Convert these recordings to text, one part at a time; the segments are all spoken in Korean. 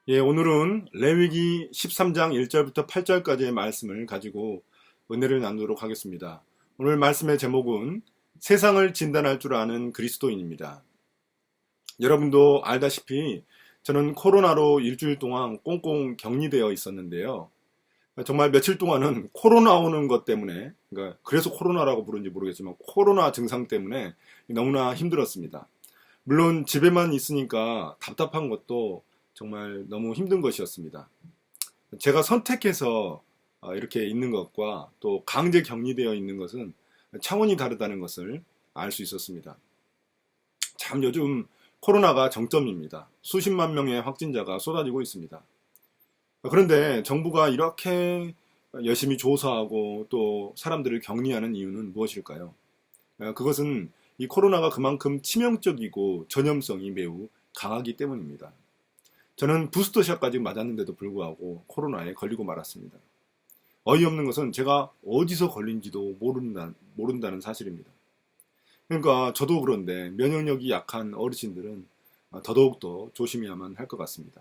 예, 오늘은 레위기 13장 1절부터 8절까지의 말씀을 가지고 은혜를 나누도록 하겠습니다. 오늘 말씀의 제목은 세상을 진단할 줄 아는 그리스도인입니다. 여러분도 알다시피 저는 코로나로 일주일 동안 꽁꽁 격리되어 있었는데요. 정말 며칠 동안은 코로나 오는 것 때문에, 그러니까 그래서 코로나라고 부른지 모르겠지만 코로나 증상 때문에 너무나 힘들었습니다. 물론 집에만 있으니까 답답한 것도 정말 너무 힘든 것이었습니다. 제가 선택해서 이렇게 있는 것과 또 강제 격리되어 있는 것은 차원이 다르다는 것을 알 수 있었습니다. 참 요즘 코로나가 정점입니다. 수십만 명의 확진자가 쏟아지고 있습니다. 그런데 정부가 이렇게 열심히 조사하고 또 사람들을 격리하는 이유는 무엇일까요? 그것은 이 코로나가 그만큼 치명적이고 전염성이 매우 강하기 때문입니다. 저는 부스터샷까지 맞았는데도 불구하고 코로나에 걸리고 말았습니다. 어이없는 것은 제가 어디서 걸린지도 모른다는 사실입니다. 그러니까 저도 그런데 면역력이 약한 어르신들은 더더욱더 조심해야만 할 것 같습니다.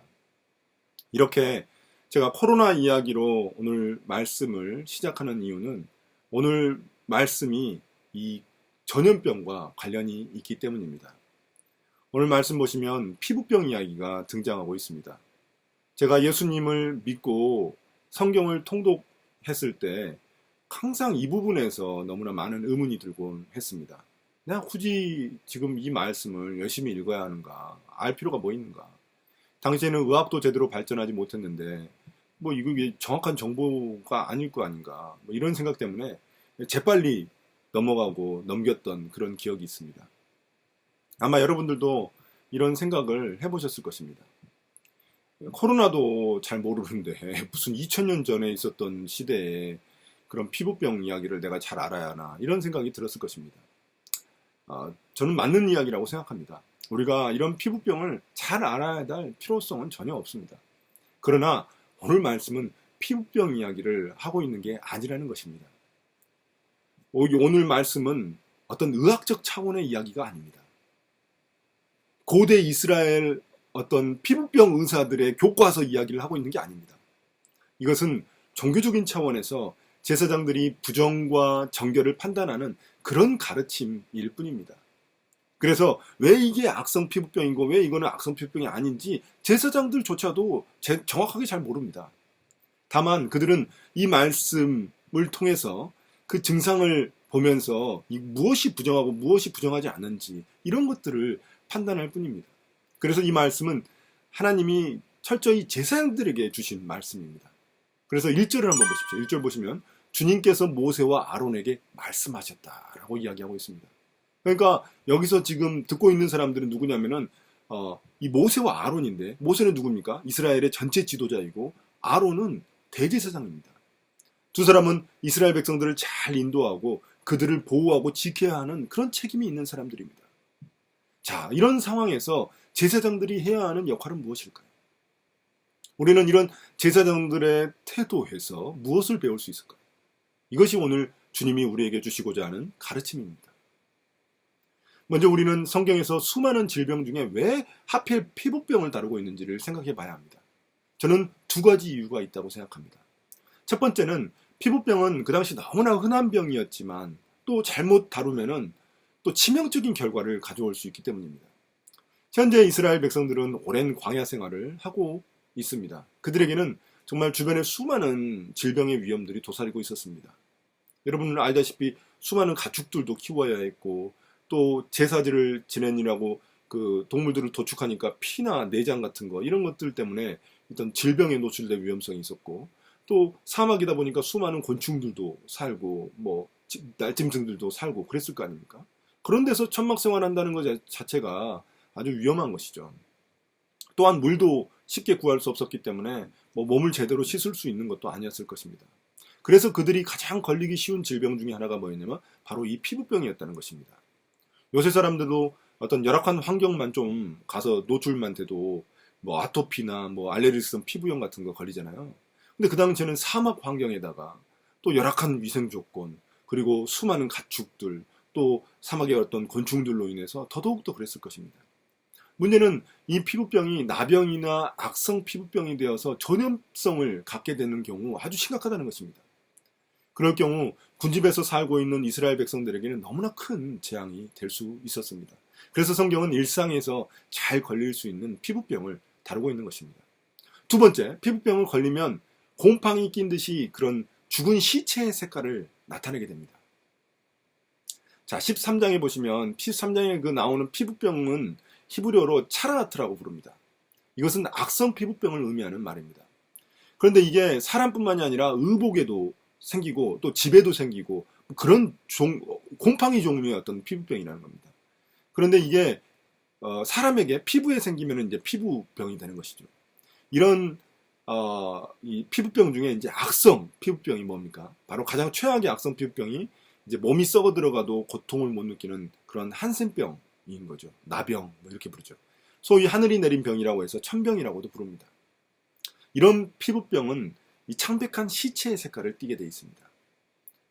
이렇게 제가 코로나 이야기로 오늘 말씀을 시작하는 이유는 오늘 말씀이 이 전염병과 관련이 있기 때문입니다. 오늘 말씀 보시면 피부병 이야기가 등장하고 있습니다. 제가 예수님을 믿고 성경을 통독했을 때 항상 이 부분에서 너무나 많은 의문이 들곤 했습니다. 내가 굳이 지금 이 말씀을 열심히 읽어야 하는가? 알 필요가 뭐 있는가? 당시에는 의학도 제대로 발전하지 못했는데 뭐 이거 정확한 정보가 아닐 거 아닌가? 뭐 이런 생각 때문에 재빨리 넘어가고 넘겼던 그런 기억이 있습니다. 아마 여러분들도 이런 생각을 해보셨을 것입니다. 코로나도 잘 모르는데 무슨 2000년 전에 있었던 시대에 그런 피부병 이야기를 내가 잘 알아야 하나 이런 생각이 들었을 것입니다. 저는 맞는 이야기라고 생각합니다. 우리가 이런 피부병을 잘 알아야 할 필요성은 전혀 없습니다. 그러나 오늘 말씀은 피부병 이야기를 하고 있는 게 아니라는 것입니다. 오늘 말씀은 어떤 의학적 차원의 이야기가 아닙니다. 고대 이스라엘 어떤 피부병 의사들의 교과서 이야기를 하고 있는 게 아닙니다. 이것은 종교적인 차원에서 제사장들이 부정과 정결을 판단하는 그런 가르침일 뿐입니다. 그래서 왜 이게 악성 피부병이고 왜 이거는 악성 피부병이 아닌지 제사장들조차도 정확하게 잘 모릅니다. 다만 그들은 이 말씀을 통해서 그 증상을 보면서 무엇이 부정하고 무엇이 부정하지 않은지 이런 것들을 판단할 뿐입니다. 그래서 이 말씀은 하나님이 철저히 제사장들에게 주신 말씀입니다. 그래서 1절을 한번 보십시오. 1절 보시면 주님께서 모세와 아론에게 말씀하셨다라고 이야기하고 있습니다. 그러니까 여기서 지금 듣고 있는 사람들은 누구냐면은 이 모세와 아론인데 모세는 누굽니까? 이스라엘의 전체 지도자이고 아론은 대제사장입니다. 두 사람은 이스라엘 백성들을 잘 인도하고 그들을 보호하고 지켜야 하는 그런 책임이 있는 사람들입니다. 자, 이런 상황에서 제사장들이 해야 하는 역할은 무엇일까요? 우리는 이런 제사장들의 태도에서 무엇을 배울 수 있을까요? 이것이 오늘 주님이 우리에게 주시고자 하는 가르침입니다. 먼저 우리는 성경에서 수많은 질병 중에 왜 하필 피부병을 다루고 있는지를 생각해 봐야 합니다. 저는 두 가지 이유가 있다고 생각합니다. 첫 번째는 피부병은 그 당시 너무나 흔한 병이었지만 또 잘못 다루면은 또 치명적인 결과를 가져올 수 있기 때문입니다. 현재 이스라엘 백성들은 오랜 광야 생활을 하고 있습니다. 그들에게는 정말 주변에 수많은 질병의 위험들이 도사리고 있었습니다. 여러분은 알다시피 수많은 가축들도 키워야 했고 또 제사지를 지내느라고 그 동물들을 도축하니까 피나 내장 같은 거 이런 것들 때문에 일단 질병에 노출될 위험성이 있었고 또 사막이다 보니까 수많은 곤충들도 살고 뭐 날짐승들도 살고 그랬을 거 아닙니까? 그런 데서 천막 생활한다는 것 자체가 아주 위험한 것이죠. 또한 물도 쉽게 구할 수 없었기 때문에 뭐 몸을 제대로 씻을 수 있는 것도 아니었을 것입니다. 그래서 그들이 가장 걸리기 쉬운 질병 중에 하나가 뭐였냐면 바로 이 피부병이었다는 것입니다. 요새 사람들도 어떤 열악한 환경만 좀 가서 노출만 돼도 뭐 아토피나 뭐 알레르기성 피부염 같은 거 걸리잖아요. 근데 그 당시에는 사막 환경에다가 또 열악한 위생 조건 그리고 수많은 가축들 또 사막의 어떤 곤충들로 인해서 더더욱더 그랬을 것입니다. 문제는 이 피부병이 나병이나 악성 피부병이 되어서 전염성을 갖게 되는 경우 아주 심각하다는 것입니다. 그럴 경우 군집에서 살고 있는 이스라엘 백성들에게는 너무나 큰 재앙이 될 수 있었습니다. 그래서 성경은 일상에서 잘 걸릴 수 있는 피부병을 다루고 있는 것입니다. 두 번째, 피부병을 걸리면 곰팡이 낀 듯이 그런 죽은 시체의 색깔을 나타내게 됩니다. 자, 13장에 보시면 13장에 그 나오는 피부병은 히브리어로 차라나트라고 부릅니다. 이것은 악성 피부병을 의미하는 말입니다. 그런데 이게 사람뿐만이 아니라 의복에도 생기고 또 집에도 생기고 그런 곰팡이 종류의 어떤 피부병이라는 겁니다. 그런데 이게 사람에게 피부에 생기면 이제 피부병이 되는 것이죠. 이런 이 피부병 중에 이제 악성 피부병이 뭡니까? 바로 가장 최악의 악성 피부병이 이제 몸이 썩어 들어가도 고통을 못 느끼는 그런 한센병인 거죠. 나병 뭐 이렇게 부르죠. 소위 하늘이 내린 병이라고 해서 천병이라고도 부릅니다. 이런 피부병은 이 창백한 시체의 색깔을 띠게 되어 있습니다.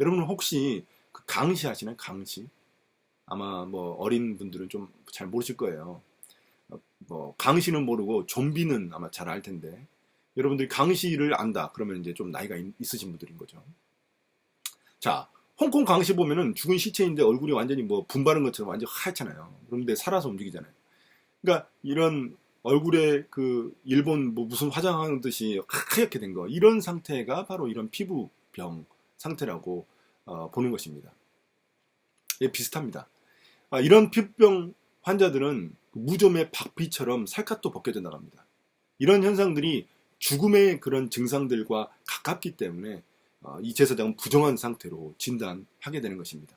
여러분 혹시 그 강시 아시나요? 강시? 아마 뭐 어린 분들은 좀 잘 모르실 거예요. 뭐 강시는 모르고 좀비는 아마 잘 알 텐데 여러분들이 강시를 안다 그러면 이제 좀 나이가 있으신 분들인 거죠. 자, 홍콩 강시 보면은 죽은 시체인데 얼굴이 완전히 뭐 분바른 것처럼 완전 하얗잖아요. 그런데 살아서 움직이잖아요. 그러니까 이런 얼굴에 그 일본 뭐 무슨 화장하는 듯이 하얗게 된 거 이런 상태가 바로 이런 피부병 상태라고 보는 것입니다. 예, 비슷합니다. 이런 피부병 환자들은 무좀의 박피처럼 살갗도 벗겨져 나갑니다. 이런 현상들이 죽음의 그런 증상들과 가깝기 때문에 이 제사장은 부정한 상태로 진단하게 되는 것입니다.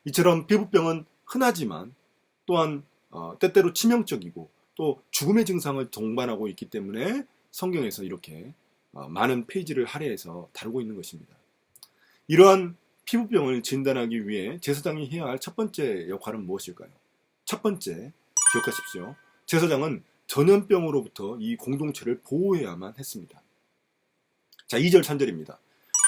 이처럼 피부병은 흔하지만 또한 때때로 치명적이고 또 죽음의 증상을 동반하고 있기 때문에 성경에서 이렇게 많은 페이지를 할애해서 다루고 있는 것입니다. 이러한 피부병을 진단하기 위해 제사장이 해야 할 첫 번째 역할은 무엇일까요? 첫 번째, 기억하십시오. 제사장은 전염병으로부터 이 공동체를 보호해야만 했습니다. 자, 2절 3절입니다.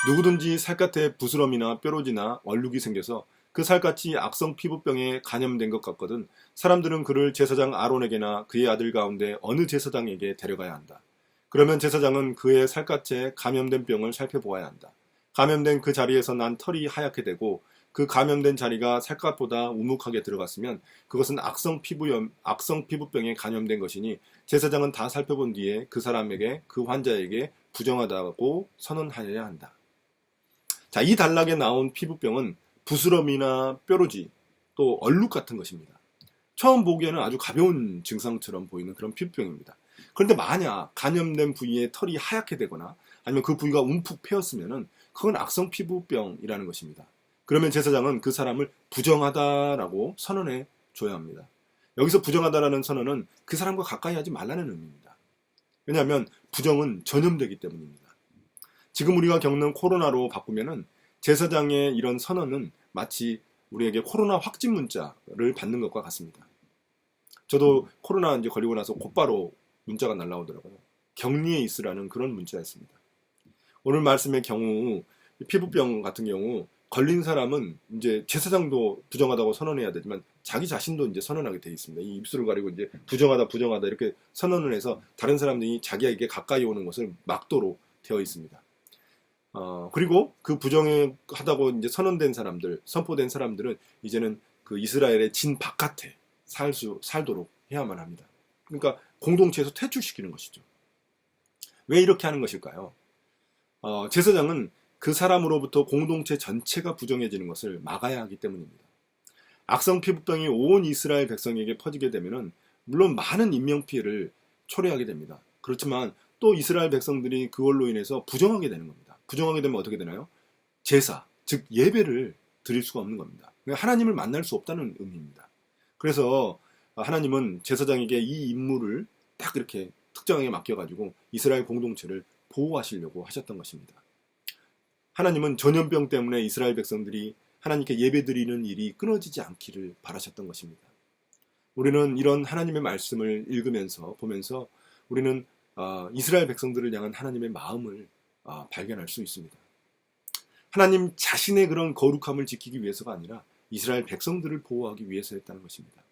누구든지 살갗에 부스럼이나 뾰루지나 얼룩이 생겨서 그 살갗이 악성 피부병에 감염된 것 같거든 사람들은 그를 제사장 아론에게나 그의 아들 가운데 어느 제사장에게 데려가야 한다. 그러면 제사장은 그의 살갗에 감염된 병을 살펴보아야 한다. 감염된 그 자리에서 난 털이 하얗게 되고 그 감염된 자리가 살갗보다 우묵하게 들어갔으면 그것은 악성 피부병에 감염된 것이니 제사장은 다 살펴본 뒤에 그 사람에게 그 환자에게 부정하다고 선언하여야 한다. 자, 이 단락에 나온 피부병은 부스럼이나 뾰루지 또 얼룩 같은 것입니다. 처음 보기에는 아주 가벼운 증상처럼 보이는 그런 피부병입니다. 그런데 만약 감염된 부위에 털이 하얗게 되거나 아니면 그 부위가 움푹 패였으면 그건 악성 피부병이라는 것입니다. 그러면 제사장은 그 사람을 부정하다라고 선언해 줘야 합니다. 여기서 부정하다라는 선언은 그 사람과 가까이 하지 말라는 의미입니다. 왜냐하면 부정은 전염되기 때문입니다. 지금 우리가 겪는 코로나로 바꾸면은 제사장의 이런 선언은 마치 우리에게 코로나 확진 문자를 받는 것과 같습니다. 저도 코로나 이제 걸리고 나서 곧바로 문자가 날라오더라고요. 격리에 있으라는 그런 문자였습니다. 오늘 말씀의 경우 피부병 같은 경우 걸린 사람은 이제 제사장도 부정하다고 선언해야 되지만 자기 자신도 이제 선언하게 돼 있습니다. 이 입술을 가리고 이제 부정하다 이렇게 선언을 해서 다른 사람들이 자기에게 가까이 오는 것을 막도록 되어 있습니다. 그리고 그 부정하다고 이제 선포된 사람들은 이제는 그 이스라엘의 진 바깥에 살도록 해야만 합니다. 그러니까 공동체에서 퇴출시키는 것이죠. 왜 이렇게 하는 것일까요? 제사장은 그 사람으로부터 공동체 전체가 부정해지는 것을 막아야 하기 때문입니다. 악성 피부병이 온 이스라엘 백성에게 퍼지게 되면은 물론 많은 인명피해를 초래하게 됩니다. 그렇지만 또 이스라엘 백성들이 그걸로 인해서 부정하게 되는 겁니다. 부정하게 되면 어떻게 되나요? 제사, 즉 예배를 드릴 수가 없는 겁니다. 하나님을 만날 수 없다는 의미입니다. 그래서 하나님은 제사장에게 이 임무를 딱 이렇게 특정하게 맡겨가지고 이스라엘 공동체를 보호하시려고 하셨던 것입니다. 하나님은 전염병 때문에 이스라엘 백성들이 하나님께 예배드리는 일이 끊어지지 않기를 바라셨던 것입니다. 우리는 이런 하나님의 말씀을 읽으면서 보면서 우리는 이스라엘 백성들을 향한 하나님의 마음을 발견할 수 있습니다. 하나님 자신의 그런 거룩함을 지키기 위해서가 아니라 이스라엘 백성들을 보호하기 위해서였다는 것입니다.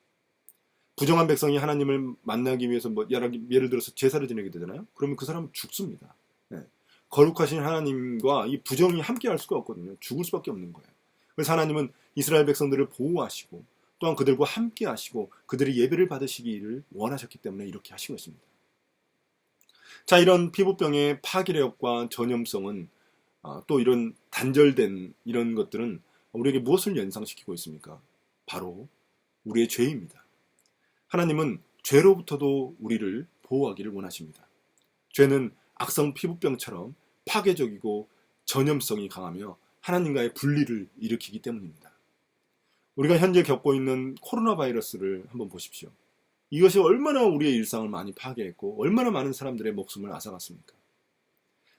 부정한 백성이 하나님을 만나기 위해서 뭐 예를 들어서 제사를 지내게 되잖아요. 그러면 그 사람은 죽습니다. 네. 거룩하신 하나님과 이 부정이 함께 할 수가 없거든요. 죽을 수밖에 없는 거예요. 그래서 하나님은 이스라엘 백성들을 보호하시고 또한 그들과 함께 하시고 그들의 예배를 받으시기를 원하셨기 때문에 이렇게 하신 것입니다. 자, 이런 피부병의 파괴력과 전염성은 또 이런 단절된 이런 것들은 우리에게 무엇을 연상시키고 있습니까? 바로 우리의 죄입니다. 하나님은 죄로부터도 우리를 보호하기를 원하십니다. 죄는 악성 피부병처럼 파괴적이고 전염성이 강하며 하나님과의 분리를 일으키기 때문입니다. 우리가 현재 겪고 있는 코로나 바이러스를 한번 보십시오. 이것이 얼마나 우리의 일상을 많이 파괴했고 얼마나 많은 사람들의 목숨을 앗아갔습니까?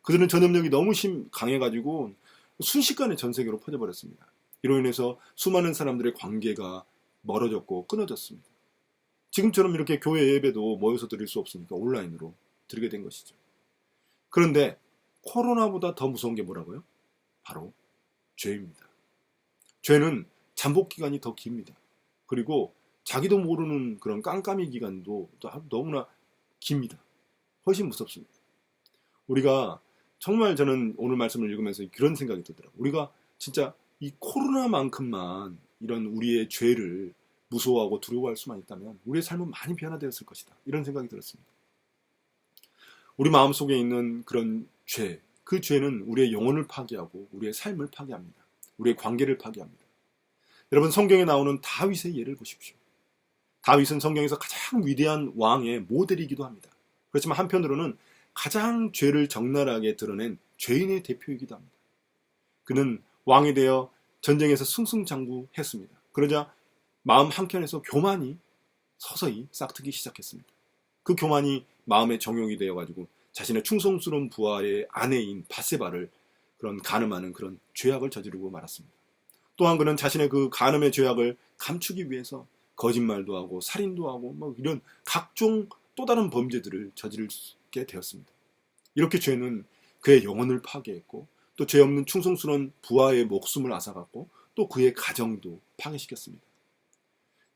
그들은 전염력이 너무 강해가지고 순식간에 전 세계로 퍼져버렸습니다. 이로 인해서 수많은 사람들의 관계가 멀어졌고 끊어졌습니다. 지금처럼 이렇게 교회 예배도 모여서 드릴 수 없으니까 온라인으로 드리게 된 것이죠. 그런데 코로나보다 더 무서운 게 뭐라고요? 바로 죄입니다. 죄는 잠복 기간이 더 깁니다. 그리고 자기도 모르는 그런 깜깜이 기간도 너무나 깁니다. 훨씬 무섭습니다. 우리가 정말 저는 오늘 말씀을 읽으면서 그런 생각이 들더라고요. 우리가 진짜 이 코로나만큼만 이런 우리의 죄를 무서워하고 두려워할 수만 있다면 우리의 삶은 많이 변화되었을 것이다. 이런 생각이 들었습니다. 우리 마음속에 있는 그런 죄, 그 죄는 우리의 영혼을 파괴하고 우리의 삶을 파괴합니다. 우리의 관계를 파괴합니다. 여러분, 성경에 나오는 다윗의 예를 보십시오. 다윗은 성경에서 가장 위대한 왕의 모델이기도 합니다. 그렇지만 한편으로는 가장 죄를 적나라하게 드러낸 죄인의 대표이기도 합니다. 그는 왕이 되어 전쟁에서 승승장구했습니다. 그러자 마음 한켠에서 교만이 서서히 싹트기 시작했습니다. 그 교만이 마음의 정욕이 되어가지고 자신의 충성스러운 부하의 아내인 바세바를 그런 간음하는 그런 죄악을 저지르고 말았습니다. 또한 그는 자신의 그 간음의 죄악을 감추기 위해서 거짓말도 하고 살인도 하고 뭐 이런 각종 또 다른 범죄들을 저지르게 되었습니다. 이렇게 죄는 그의 영혼을 파괴했고 또 죄 없는 충성스러운 부하의 목숨을 앗아갔고 또 그의 가정도 파괴시켰습니다.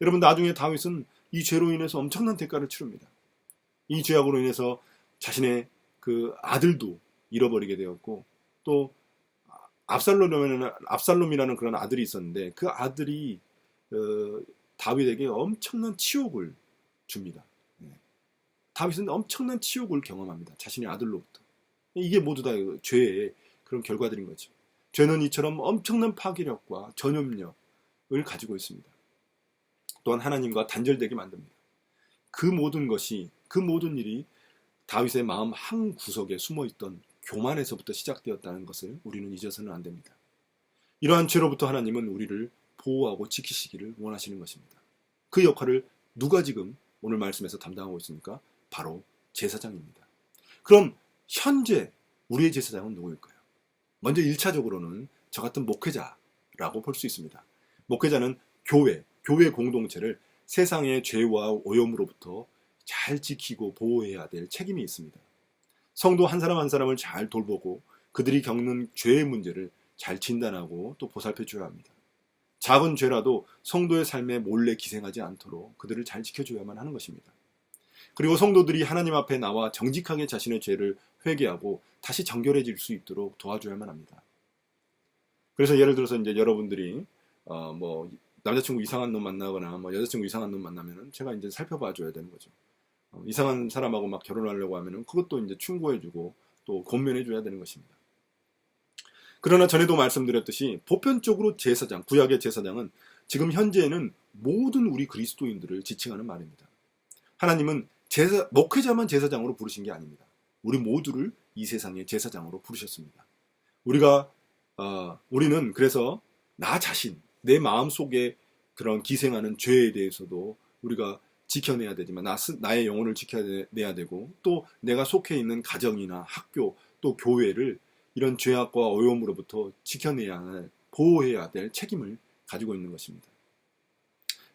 여러분, 나중에 다윗은 이 죄로 인해서 엄청난 대가를 치릅니다. 이 죄악으로 인해서 자신의 그 아들도 잃어버리게 되었고 또 압살롬이라는 그런 아들이 있었는데 그 아들이 다윗에게 엄청난 치욕을 줍니다. 다윗은 엄청난 치욕을 경험합니다. 자신의 아들로부터. 이게 모두 다 죄의 그런 결과들인 거죠. 죄는 이처럼 엄청난 파괴력과 전염력을 가지고 있습니다. 또한 하나님과 단절되게 만듭니다. 그 모든 것이, 그 모든 일이 다윗의 마음 한 구석에 숨어있던 교만에서부터 시작되었다는 것을 우리는 잊어서는 안 됩니다. 이러한 죄로부터 하나님은 우리를 보호하고 지키시기를 원하시는 것입니다. 그 역할을 누가 지금 오늘 말씀에서 담당하고 있습니까? 바로 제사장입니다. 그럼 현재 우리의 제사장은 누구일까요? 먼저 1차적으로는 저 같은 목회자라고 볼 수 있습니다. 목회자는 교회 공동체를 세상의 죄와 오염으로부터 잘 지키고 보호해야 될 책임이 있습니다. 성도 한 사람 한 사람을 잘 돌보고 그들이 겪는 죄의 문제를 잘 진단하고 또 보살펴줘야 합니다. 작은 죄라도 성도의 삶에 몰래 기생하지 않도록 그들을 잘 지켜줘야만 하는 것입니다. 그리고 성도들이 하나님 앞에 나와 정직하게 자신의 죄를 회개하고 다시 정결해질 수 있도록 도와줘야만 합니다. 그래서 예를 들어서 이제 여러분들이 뭐 남자친구 이상한 놈 만나거나 뭐 여자친구 이상한 놈 만나면은 제가 이제 살펴봐줘야 되는 거죠. 이상한 사람하고 막 결혼하려고 하면은 그것도 이제 충고해주고 또 권면해줘야 되는 것입니다. 그러나 전에도 말씀드렸듯이 보편적으로 제사장, 구약의 제사장은 지금 현재에는 모든 우리 그리스도인들을 지칭하는 말입니다. 하나님은 목회자만 제사장으로 부르신 게 아닙니다. 우리 모두를 이 세상의 제사장으로 부르셨습니다. 우리는 그래서 나 자신, 내 마음 속에 그런 기생하는 죄에 대해서도 우리가 지켜내야 되지만 나의 영혼을 지켜내야 되고 또 내가 속해 있는 가정이나 학교 또 교회를 이런 죄악과 오염으로부터 지켜내야 할, 보호해야 될 책임을 가지고 있는 것입니다.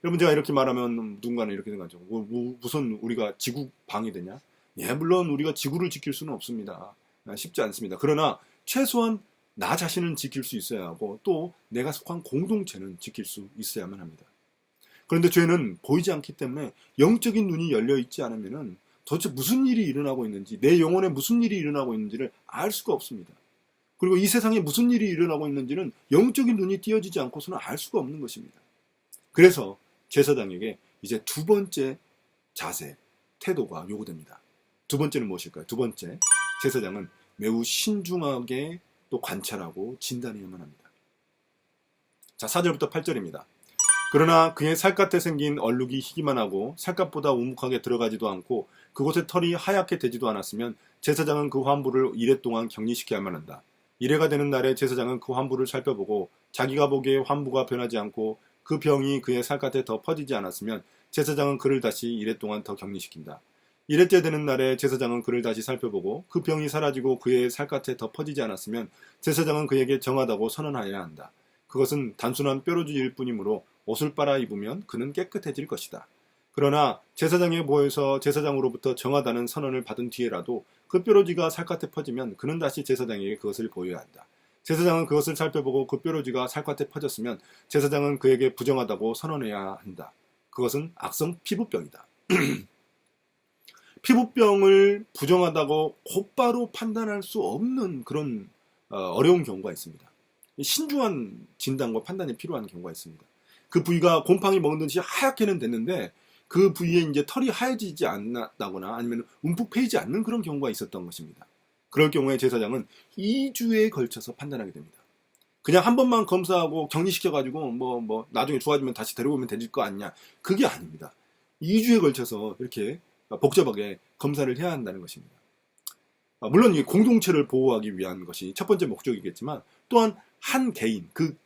여러분, 제가 이렇게 말하면 누군가는 이렇게 생각하죠. 무슨 우리가 지구 방이 되냐? 예, 물론 우리가 지구를 지킬 수는 없습니다. 쉽지 않습니다. 그러나 최소한 나 자신은 지킬 수 있어야 하고 또 내가 속한 공동체는 지킬 수 있어야만 합니다. 그런데 죄는 보이지 않기 때문에 영적인 눈이 열려 있지 않으면은 도대체 무슨 일이 일어나고 있는지, 내 영혼에 무슨 일이 일어나고 있는지를 알 수가 없습니다. 그리고 이 세상에 무슨 일이 일어나고 있는지는 영적인 눈이 띄어지지 않고서는 알 수가 없는 것입니다. 그래서 제사장에게 이제 두 번째 자세, 태도가 요구됩니다. 두 번째는 무엇일까요? 두 번째, 제사장은 매우 신중하게 또 관찰하고 진단해야만 합니다. 자, 4절부터 8절입니다. 그러나 그의 살갗에 생긴 얼룩이 희기만 하고 살갗보다 우묵하게 들어가지도 않고 그곳에 털이 하얗게 되지도 않았으면 제사장은 그 환부를 이래 동안 격리시켜야만 한다. 이래가 되는 날에 제사장은 그 환부를 살펴보고 자기가 보기에 환부가 변하지 않고 그 병이 그의 살갗에 더 퍼지지 않았으면 제사장은 그를 다시 이래 동안 더 격리시킨다. 이래째 되는 날에 제사장은 그를 다시 살펴보고 그 병이 사라지고 그의 살갗에 더 퍼지지 않았으면 제사장은 그에게 정하다고 선언하여야 한다. 그것은 단순한 뾰루지일 뿐이므로 옷을 빨아 입으면 그는 깨끗해질 것이다. 그러나 제사장에 보여서 제사장으로부터 정하다는 선언을 받은 뒤에라도 그 뾰루지가 살갗에 퍼지면 그는 다시 제사장에게 그것을 보여야 한다. 제사장은 그것을 살펴보고 그 뾰루지가 살갗에 퍼졌으면 제사장은 그에게 부정하다고 선언해야 한다. 그것은 악성 피부병이다. 피부병을 부정하다고 곧바로 판단할 수 없는 그런 어려운 경우가 있습니다. 신중한 진단과 판단이 필요한 경우가 있습니다. 그 부위가 곰팡이 먹은 듯이 하얗게는 됐는데 그 부위에 이제 털이 하얘지지 않았다거나 아니면 움푹 패이지 않는 그런 경우가 있었던 것입니다. 그럴 경우에 제사장은 2주에 걸쳐서 판단하게 됩니다. 그냥 한 번만 검사하고 격리시켜가지고 뭐 나중에 좋아지면 다시 데려오면 되질 거 아니냐. 그게 아닙니다. 2주에 걸쳐서 이렇게 복잡하게 검사를 해야 한다는 것입니다. 물론 이 공동체를 보호하기 위한 것이 첫 번째 목적이겠지만 또한 한 개인, 그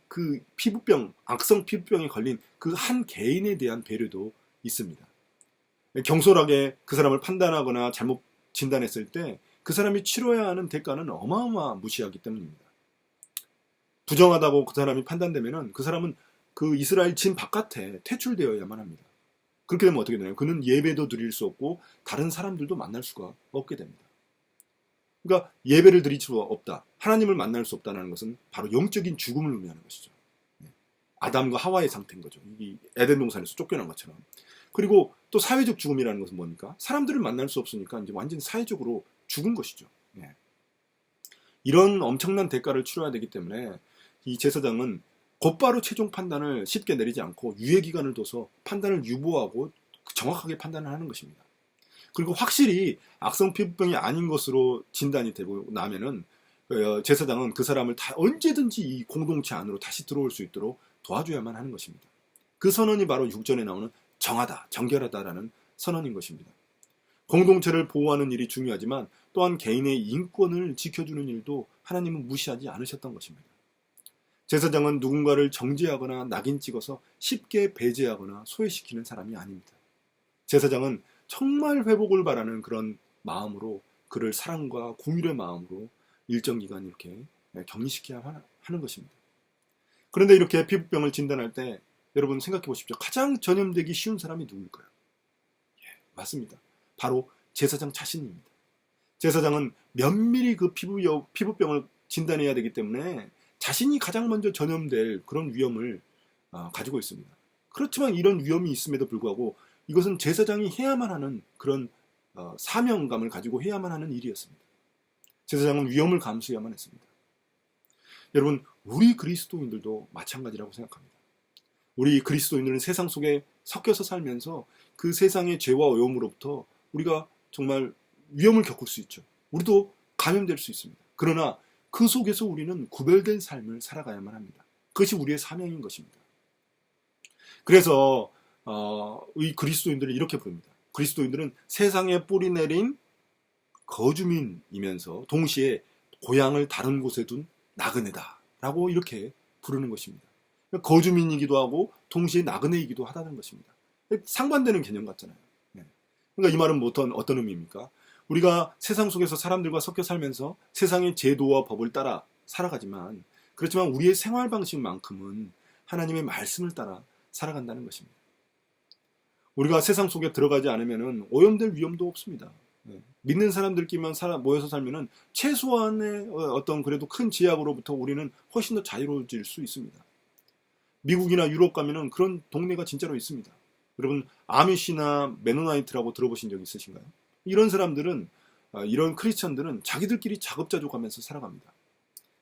피부병, 악성 피부병에 걸린 그 한 개인에 대한 배려도 있습니다. 경솔하게 그 사람을 판단하거나 잘못 진단했을 때 그 사람이 치러야 하는 대가는 어마어마무시하기 때문입니다. 부정하다고 그 사람이 판단되면은 그 사람은 그 이스라엘 진 바깥에 퇴출되어야만 합니다. 그렇게 되면 어떻게 되나요? 그는 예배도 드릴 수 없고 다른 사람들도 만날 수가 없게 됩니다. 그러니까 예배를 드릴 수 없다. 하나님을 만날 수 없다는 것은 바로 영적인 죽음을 의미하는 것이죠. 아담과 하와의 상태인 거죠. 이 에덴 동산에서 쫓겨난 것처럼. 그리고 또 사회적 죽음이라는 것은 뭡니까? 사람들을 만날 수 없으니까 이제 완전히 사회적으로 죽은 것이죠. 이런 엄청난 대가를 치러야 되기 때문에 이 제사장은 곧바로 최종 판단을 쉽게 내리지 않고 유예 기간을 둬서 판단을 유보하고 정확하게 판단을 하는 것입니다. 그리고 확실히 악성 피부병이 아닌 것으로 진단이 되고 나면은 제사장은 그 사람을 언제든지 이 공동체 안으로 다시 들어올 수 있도록 도와줘야만 하는 것입니다. 그 선언이 바로 6절에 나오는 정하다, 정결하다라는 선언인 것입니다. 공동체를 보호하는 일이 중요하지만 또한 개인의 인권을 지켜주는 일도 하나님은 무시하지 않으셨던 것입니다. 제사장은 누군가를 정죄하거나 낙인 찍어서 쉽게 배제하거나 소외시키는 사람이 아닙니다. 제사장은 정말 회복을 바라는 그런 마음으로 그를 사랑과 긍휼의 마음으로 일정 기간 이렇게 격리시켜야 하는 것입니다. 그런데 이렇게 피부병을 진단할 때 여러분 생각해 보십시오. 가장 전염되기 쉬운 사람이 누구일까요? 맞습니다. 바로 제사장 자신입니다. 제사장은 면밀히 그 피부병을 진단해야 되기 때문에 자신이 가장 먼저 전염될 그런 위험을 가지고 있습니다. 그렇지만 이런 위험이 있음에도 불구하고 이것은 제사장이 해야만 하는 그런 사명감을 가지고 해야만 하는 일이었습니다. 제사장은 위험을 감수해야만 했습니다. 여러분, 우리 그리스도인들도 마찬가지라고 생각합니다. 우리 그리스도인들은 세상 속에 섞여서 살면서 그 세상의 죄와 오염으로부터 우리가 정말 위험을 겪을 수 있죠. 우리도 감염될 수 있습니다. 그러나 그 속에서 우리는 구별된 삶을 살아가야만 합니다. 그것이 우리의 사명인 것입니다. 그래서 이 그리스도인들은 이렇게 부릅니다. 그리스도인들은 세상에 뿌리 내린 거주민이면서 동시에 고향을 다른 곳에 둔 나그네다 라고 이렇게 부르는 것입니다. 거주민이기도 하고 동시에 나그네이기도 하다는 것입니다. 상반되는 개념 같잖아요. 그러니까 이 말은 어떤 의미입니까? 우리가 세상 속에서 사람들과 섞여 살면서 세상의 제도와 법을 따라 살아가지만 그렇지만 우리의 생활 방식만큼은 하나님의 말씀을 따라 살아간다는 것입니다. 우리가 세상 속에 들어가지 않으면 오염될 위험도 없습니다. 믿는 사람들끼리만 모여서 살면은 최소한의 어떤 그래도 큰 제약으로부터 우리는 훨씬 더 자유로워질 수 있습니다. 미국이나 유럽 가면은 그런 동네가 진짜로 있습니다. 여러분 아미시나 메노나이트라고 들어보신 적 있으신가요? 이런 사람들은 이런 크리스천들은 자기들끼리 자급자족하면서 살아갑니다.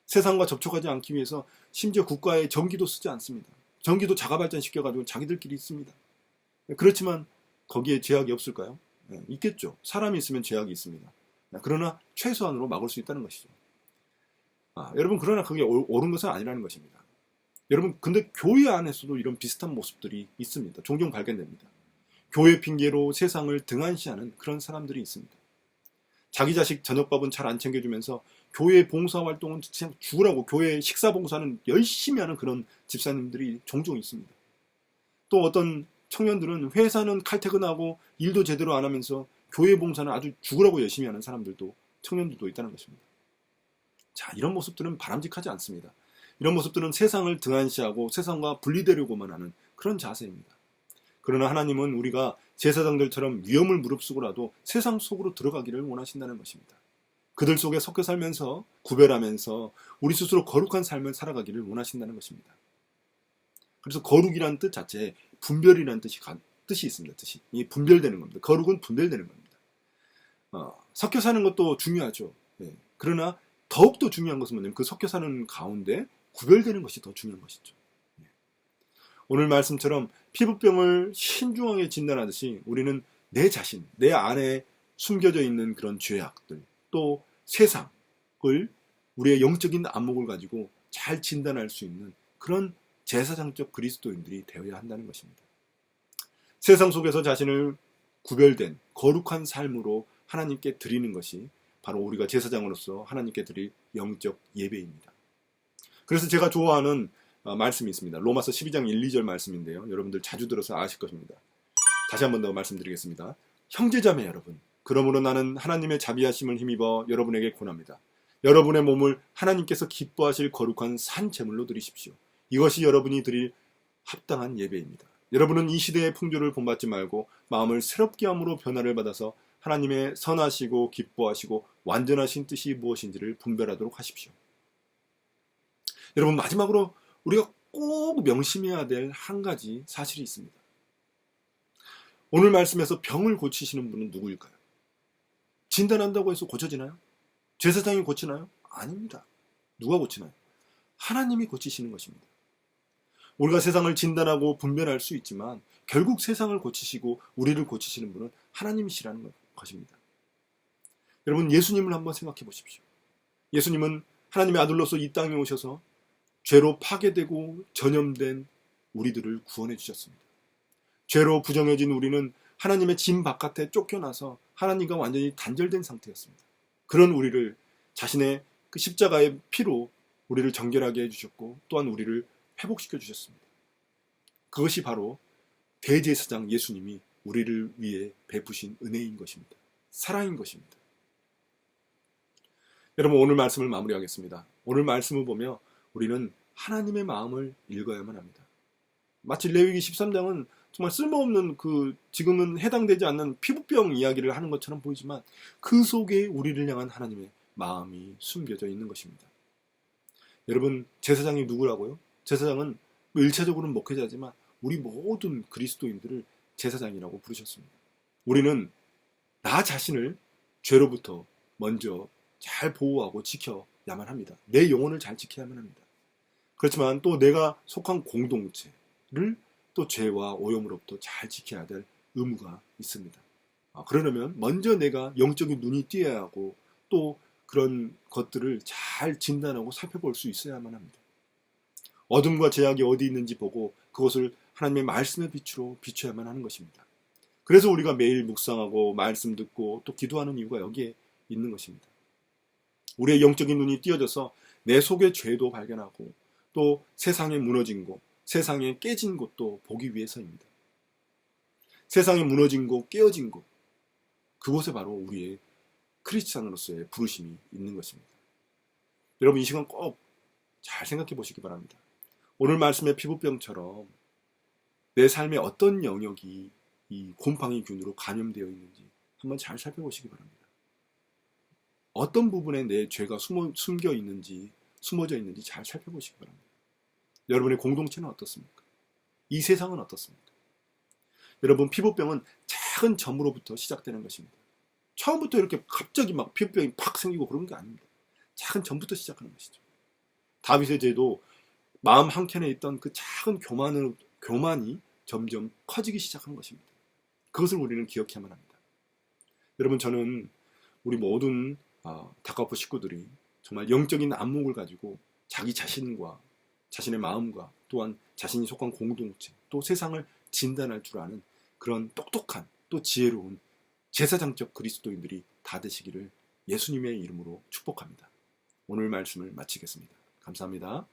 세상과 접촉하지 않기 위해서 심지어 국가의 전기도 쓰지 않습니다. 전기도 자가발전시켜가지고 자기들끼리 씁니다. 그렇지만 거기에 제약이 없을까요? 있겠죠. 사람이 있으면 제약이 있습니다. 그러나 최소한으로 막을 수 있다는 것이죠. 여러분 그러나 그게 옳은 것은 아니라는 것입니다. 여러분 근데 교회 안에서도 이런 비슷한 모습들이 있습니다. 종종 발견됩니다. 교회 핑계로 세상을 등한시하는 그런 사람들이 있습니다. 자기 자식 저녁밥은 잘 안 챙겨주면서 교회 봉사활동은 그냥 죽으라고 교회 식사봉사는 열심히 하는 그런 집사님들이 종종 있습니다. 또 어떤 청년들은 회사는 칼퇴근하고 일도 제대로 안 하면서 교회 봉사는 아주 죽으라고 열심히 하는 사람들도 청년들도 있다는 것입니다. 자, 이런 모습들은 바람직하지 않습니다. 이런 모습들은 세상을 등한시하고 세상과 분리되려고만 하는 그런 자세입니다. 그러나 하나님은 우리가 제사장들처럼 위험을 무릅쓰고라도 세상 속으로 들어가기를 원하신다는 것입니다. 그들 속에 섞여 살면서 구별하면서 우리 스스로 거룩한 삶을 살아가기를 원하신다는 것입니다. 그래서 거룩이라는 뜻 자체에 분별이라는 뜻이 있습니다. 뜻이. 이게 분별되는 겁니다. 거룩은 분별되는 겁니다. 섞여 사는 것도 중요하죠. 네. 그러나 더욱더 중요한 것은 뭐냐면 그 섞여 사는 가운데 구별되는 것이 더 중요한 것이죠. 네. 오늘 말씀처럼 피부병을 신중하게 진단하듯이 우리는 내 자신, 내 안에 숨겨져 있는 그런 죄악들, 또 세상을 우리의 영적인 안목을 가지고 잘 진단할 수 있는 그런 제사장적 그리스도인들이 되어야 한다는 것입니다. 세상 속에서 자신을 구별된 거룩한 삶으로 하나님께 드리는 것이 바로 우리가 제사장으로서 하나님께 드릴 영적 예배입니다. 그래서 제가 좋아하는 말씀이 있습니다. 로마서 12장 1, 2절 말씀인데요. 여러분들 자주 들어서 아실 것입니다. 다시 한 번 더 말씀드리겠습니다. 형제자매 여러분, 그러므로 나는 하나님의 자비하심을 힘입어 여러분에게 권합니다. 여러분의 몸을 하나님께서 기뻐하실 거룩한 산 제물로 드리십시오. 이것이 여러분이 드릴 합당한 예배입니다. 여러분은 이 시대의 풍조를 본받지 말고 마음을 새롭게 함으로 변화를 받아서 하나님의 선하시고 기뻐하시고 완전하신 뜻이 무엇인지를 분별하도록 하십시오. 여러분 마지막으로 우리가 꼭 명심해야 될 한 가지 사실이 있습니다. 오늘 말씀에서 병을 고치시는 분은 누구일까요? 진단한다고 해서 고쳐지나요? 제사장이 고치나요? 아닙니다. 누가 고치나요? 하나님이 고치시는 것입니다. 우리가 세상을 진단하고 분별할 수 있지만 결국 세상을 고치시고 우리를 고치시는 분은 하나님이시라는 것입니다. 여러분 예수님을 한번 생각해 보십시오. 예수님은 하나님의 아들로서 이 땅에 오셔서 죄로 파괴되고 전염된 우리들을 구원해 주셨습니다. 죄로 부정해진 우리는 하나님의 짐 바깥에 쫓겨나서 하나님과 완전히 단절된 상태였습니다. 그런 우리를 자신의 그 십자가의 피로 우리를 정결하게 해주셨고 또한 우리를 회복시켜 주셨습니다. 그것이 바로 대제사장 예수님이 우리를 위해 베푸신 은혜인 것입니다. 사랑인 것입니다. 여러분 오늘 말씀을 마무리하겠습니다. 오늘 말씀을 보며 우리는 하나님의 마음을 읽어야만 합니다. 마치 레위기 13장은 정말 쓸모없는 지금은 해당되지 않는 피부병 이야기를 하는 것처럼 보이지만 그 속에 우리를 향한 하나님의 마음이 숨겨져 있는 것입니다. 여러분 제사장이 누구라고요? 제사장은 1차적으로는 목회자지만 우리 모든 그리스도인들을 제사장이라고 부르셨습니다. 우리는 나 자신을 죄로부터 먼저 잘 보호하고 지켜야만 합니다. 내 영혼을 잘 지켜야만 합니다. 그렇지만 또 내가 속한 공동체를 또 죄와 오염으로부터 잘 지켜야 될 의무가 있습니다. 그러려면 먼저 내가 영적인 눈이 띄어야 하고 또 그런 것들을 잘 진단하고 살펴볼 수 있어야만 합니다. 어둠과 죄악이 어디 있는지 보고 그것을 하나님의 말씀의 빛으로 비춰야만 하는 것입니다. 그래서 우리가 매일 묵상하고 말씀 듣고 또 기도하는 이유가 여기에 있는 것입니다. 우리의 영적인 눈이 띄어져서 내 속의 죄도 발견하고 또 세상에 무너진 곳, 세상에 깨진 곳도 보기 위해서입니다. 세상에 무너진 곳, 깨어진 곳, 그곳에 바로 우리의 크리스찬으로서의 부르심이 있는 것입니다. 여러분 이 시간 꼭 잘 생각해 보시기 바랍니다. 오늘 말씀의 피부병처럼 내 삶의 어떤 영역이 이 곰팡이 균으로 감염되어 있는지 한번 잘 살펴보시기 바랍니다. 어떤 부분에 내 죄가 숨겨 있는지, 숨어져 있는지 잘 살펴보시기 바랍니다. 여러분의 공동체는 어떻습니까? 이 세상은 어떻습니까? 여러분, 피부병은 작은 점으로부터 시작되는 것입니다. 처음부터 이렇게 갑자기 막 피부병이 팍 생기고 그런 게 아닙니다. 작은 점부터 시작하는 것이죠. 다윗의 죄도 마음 한켠에 있던 그 작은 교만이 점점 커지기 시작한 것입니다. 그것을 우리는 기억해야만 합니다. 여러분, 저는 우리 모든 다카포 식구들이 정말 영적인 안목을 가지고 자기 자신과 자신의 마음과 또한 자신이 속한 공동체, 또 세상을 진단할 줄 아는 그런 똑똑한 또 지혜로운 제사장적 그리스도인들이 다 되시기를 예수님의 이름으로 축복합니다. 오늘 말씀을 마치겠습니다. 감사합니다.